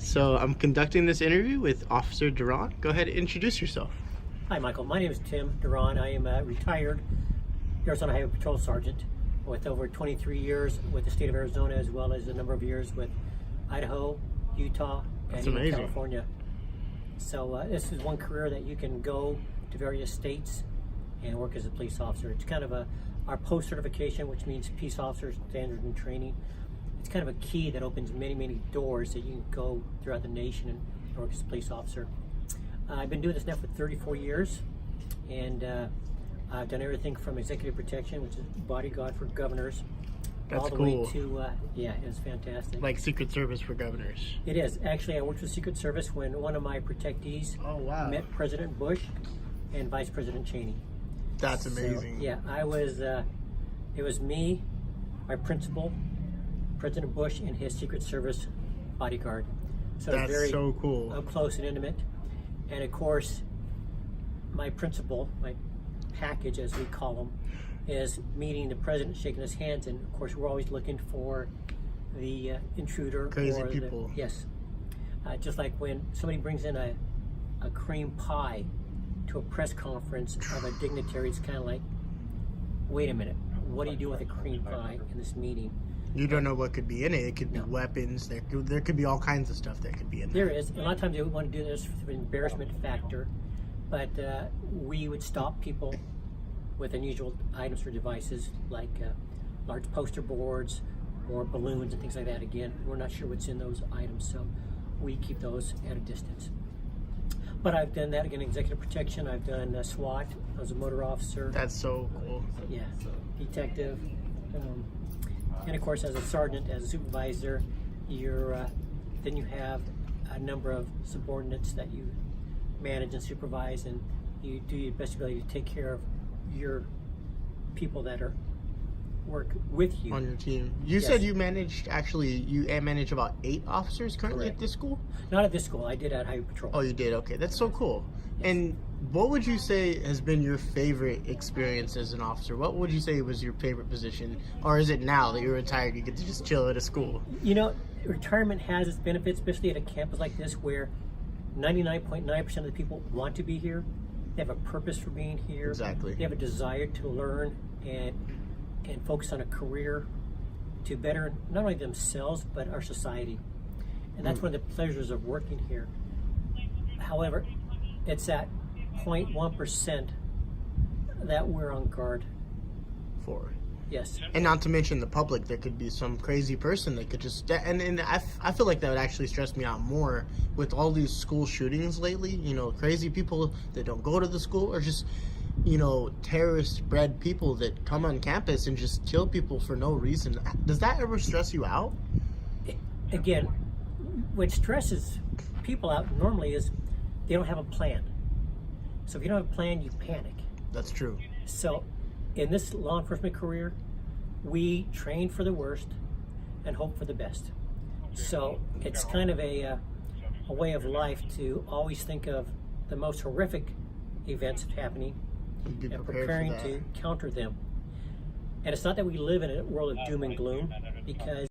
So I'm conducting this interview with Officer Duran. Go ahead and introduce yourself. Hi, Michael. My name is Tim Duran. I am a retired Arizona Highway Patrol Sergeant with over 23 years with the state of Arizona, as well as a number of years with Idaho, Utah, and even California. So this is one career that you can go to various states and work as a police officer. It's kind of our post certification, which means Peace Officer Standard and Training. It's kind of a key that opens many doors that you can go throughout the nation and work as a police officer. I've been doing this now for 34 years, and I've done everything from executive protection, which is bodyguard for governors, all the way to, yeah, it was fantastic. Like Secret Service for governors. It is. Actually, I worked with Secret Service when one of my protectees met President Bush and Vice President Cheney. That's amazing. So, yeah, it was me, my principal, President Bush, and his Secret Service bodyguard. So that's it was very so cool. Up close and intimate. And of course, my principal, my package as we call them, is meeting the president, shaking his hands, and of course we're always looking for the intruder. Crazy people. Yes. Just like when somebody brings in a cream pie to a press conference of a dignitary, it's kind of like, wait a minute, what do you do with a cream pie in this meeting? You don't know what could be in it. It could be weapons. There could be all kinds of stuff that could be in there. There is. A lot of times they want to do this for the embarrassment factor, but we would stop people with unusual items or devices like large poster boards or balloons and things like that. Again, we're not sure what's in those items, so we keep those at a distance. But I've done that, again, executive protection. I've done SWAT. I was a motor officer. That's so cool. Yeah, detective. And of course, as a sergeant, as a supervisor, then you have a number of subordinates that you manage and supervise, and you do your best ability to take care of your people that work with you on your team. You said you managed about 8 officers currently at this school? Not at this school. I did at Highway Patrol. Oh, you did? Okay, that's so cool. Yes. And what would you say has been your favorite experience as an officer? What would you say was your favorite position? Or is it now that you're retired, you get to just chill at a school? You know, retirement has its benefits, especially at a campus like this where 99.9% of the people want to be here. They have a purpose for being here. Exactly. They have a desire to learn and focus on a career to better not only themselves but our society. And that's one of the pleasures of working here. However, it's that 0.1% that we're on guard for. Yes. And not to mention the public. There could be some crazy person that could just... And I feel like that would actually stress me out more with all these school shootings lately. You know, crazy people that don't go to the school, or just, you know, terrorist-bred people that come on campus and just kill people for no reason. Does that ever stress you out? Again, what stresses people out normally is they don't have a plan. So if you don't have a plan, you panic. That's true. So in this law enforcement career, we train for the worst and hope for the best. So it's kind of a way of life to always think of the most horrific events happening and preparing to counter them. And it's not that we live in a world of doom and gloom, because